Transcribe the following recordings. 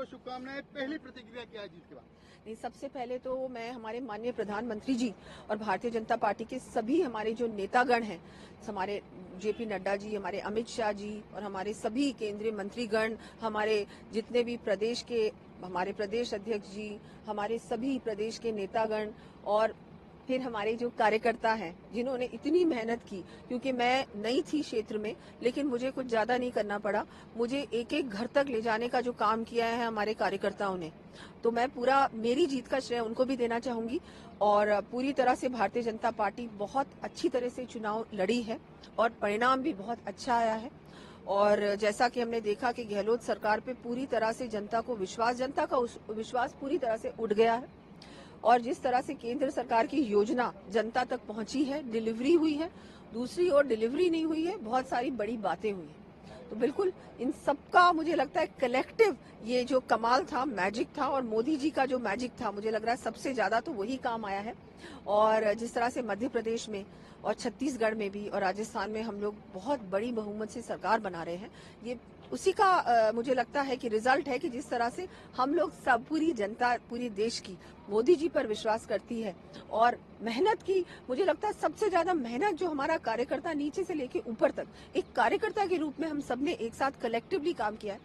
शुभकामनाएं। पहली प्रतिक्रिया क्या है जीत के बाद? नहीं, सबसे पहले तो मैं हमारे माननीय प्रधानमंत्री जी और भारतीय जनता पार्टी के सभी हमारे जो नेतागण हैं, हमारे जेपी नड्डा जी, हमारे अमित शाह जी और हमारे सभी केंद्रीय मंत्रीगण, हमारे जितने भी प्रदेश के हमारे प्रदेश अध्यक्ष जी, हमारे सभी प्रदेश के नेतागण और फिर हमारे जो कार्यकर्ता हैं जिन्होंने इतनी मेहनत की, क्योंकि मैं नई थी क्षेत्र में, लेकिन मुझे कुछ ज्यादा नहीं करना पड़ा। मुझे एक एक घर तक ले जाने का जो काम किया है हमारे कार्यकर्ताओं ने, तो मैं पूरा मेरी जीत का श्रेय उनको भी देना चाहूंगी। और पूरी तरह से भारतीय जनता पार्टी बहुत अच्छी तरह से चुनाव लड़ी है और परिणाम भी बहुत अच्छा आया है। और जैसा कि हमने देखा कि गहलोत सरकार पे पूरी तरह से जनता का विश्वास पूरी तरह से उठ गया है और जिस तरह से केंद्र सरकार की योजना जनता तक पहुंची है, डिलीवरी हुई है, दूसरी ओर डिलीवरी नहीं हुई है, बहुत सारी बड़ी बातें हुई हैं। तो बिल्कुल इन सबका मुझे लगता है कलेक्टिव ये जो कमाल था, मैजिक था, और मोदी जी का जो मैजिक था, मुझे लग रहा है सबसे ज्यादा तो वही काम आया है। और जिस तरह से मध्य प्रदेश में और छत्तीसगढ़ में भी और राजस्थान में हम लोग बहुत बड़ी बहुमत से सरकार बना रहे हैं, ये उसी का मुझे लगता है कि रिजल्ट है कि जिस तरह से हम लोग सब पूरी जनता पूरी देश की मोदी जी पर विश्वास करती है और मेहनत की। मुझे लगता है सबसे ज्यादा मेहनत जो हमारा कार्यकर्ता नीचे से लेके ऊपर तक एक कार्यकर्ता के रूप में हम सबने एक साथ कलेक्टिवली काम किया है,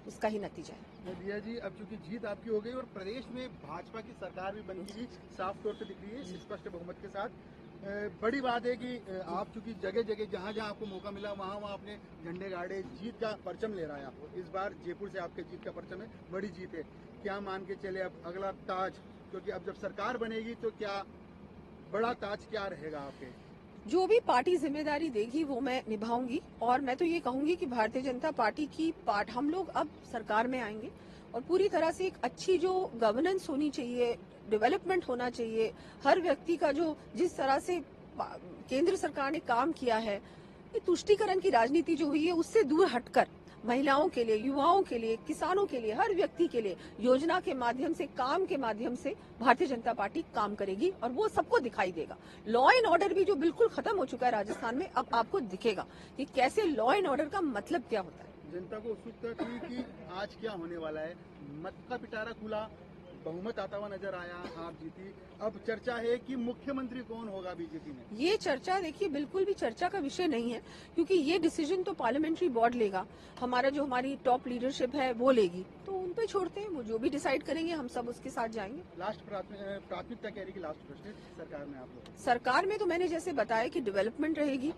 उसका ही नतीजा है। दिया जी, अब चूंकि जीत आपकी हो गई और प्रदेश में भाजपा की सरकार भी बन गई, साफ तौर पे दिख रही है स्पष्ट बहुमत के साथ। बड़ी बात है कि आप चूंकि जगह जगह जहां जहां आपको मौका मिला वहां वहां अपने झंडे गाड़े, जीत का परचम ले रहा है आप। इस बार जयपुर से आपके जीत का परचम है, बड़ी जीत है। क्या मान के चले अब अगला ताज, क्योंकि अब जब सरकार बनेगी तो क्या बड़ा ताज क्या रहेगा आपके? जो भी पार्टी जिम्मेदारी देगी वो मैं निभाऊंगी और मैं तो ये कहूंगी कि भारतीय जनता पार्टी की हम लोग अब सरकार में आएंगे और पूरी तरह से एक अच्छी जो गवर्नेंस होनी चाहिए, डेवलपमेंट होना चाहिए, हर व्यक्ति का जो जिस तरह से केंद्र सरकार ने काम किया है, ये तुष्टीकरण की राजनीति जो हुई है उससे दूर हटकर महिलाओं के लिए, युवाओं के लिए, किसानों के लिए, हर व्यक्ति के लिए योजना के माध्यम से, काम के माध्यम से भारतीय जनता पार्टी काम करेगी और वो सबको दिखाई देगा। लॉ एंड ऑर्डर भी जो बिल्कुल खत्म हो चुका है राजस्थान में, अब आपको दिखेगा कि कैसे लॉ एंड ऑर्डर का मतलब क्या होता है। जनता को उत्सुकता थी कि आज क्या होने वाला है, मत का पिटारा खुला, बहुमत आता हुआ नजर आया, आप जीती। अब चर्चा है कि मुख्यमंत्री कौन होगा बीजेपी में। ये चर्चा देखिए बिल्कुल भी चर्चा का विषय नहीं है, क्योंकि ये डिसीजन तो पार्लियामेंट्री बोर्ड लेगा, हमारी टॉप लीडरशिप है वो लेगी, तो उन पे छोड़ते हैं, वो जो भी डिसाइड करेंगे हम सब उसके साथ जाएंगे। लास्ट प्राथमिकता कह रही कि लास्ट प्रश्न सरकार में आप लोग। सरकार में तो मैंने जैसे बताया कि डेवलपमेंट रहेगी,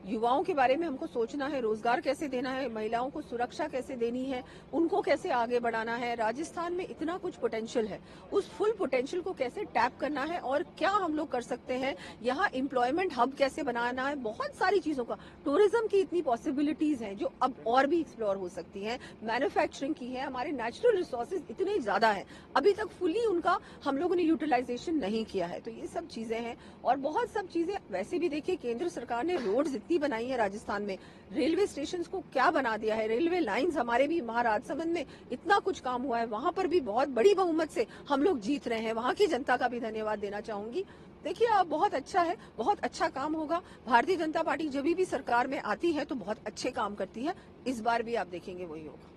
युवाओं के बारे में हमको सोचना है, रोजगार कैसे देना है, महिलाओं को सुरक्षा कैसे देनी है, उनको कैसे आगे बढ़ाना है। राजस्थान में इतना कुछ पोटेंशियल है, उस फुल पोटेंशियल को कैसे टैप करना है और क्या हम लोग कर सकते हैं, यहाँ एम्प्लॉयमेंट हब कैसे बनाना है, बहुत सारी चीजों का, टूरिज्म की इतनी पॉसिबिलिटीज हैं जो अब और भी एक्सप्लोर हो सकती हैं, मैन्युफैक्चरिंग की है, हमारे नेचुरल रिसोर्सेज इतने ज्यादा है, अभी तक फुली उनका हम लोगों ने यूटिलाइजेशन नहीं किया है। तो ये सब चीजें हैं और बहुत सब चीजें वैसे भी देखिए, केंद्र सरकार ने रोड्स बनाई है राजस्थान में, रेलवे स्टेशंस को क्या बना दिया है, रेलवे लाइंस हमारे भी महाराजसमंद में इतना कुछ काम हुआ है, वहां पर भी बहुत बड़ी बहुमत से हम लोग जीत रहे हैं, वहां की जनता का भी धन्यवाद देना चाहूंगी। देखिए अब बहुत अच्छा है, बहुत अच्छा काम होगा। भारतीय जनता पार्टी जब भी सरकार में आती है तो बहुत अच्छे काम करती है, इस बार भी आप देखेंगे वही होगा।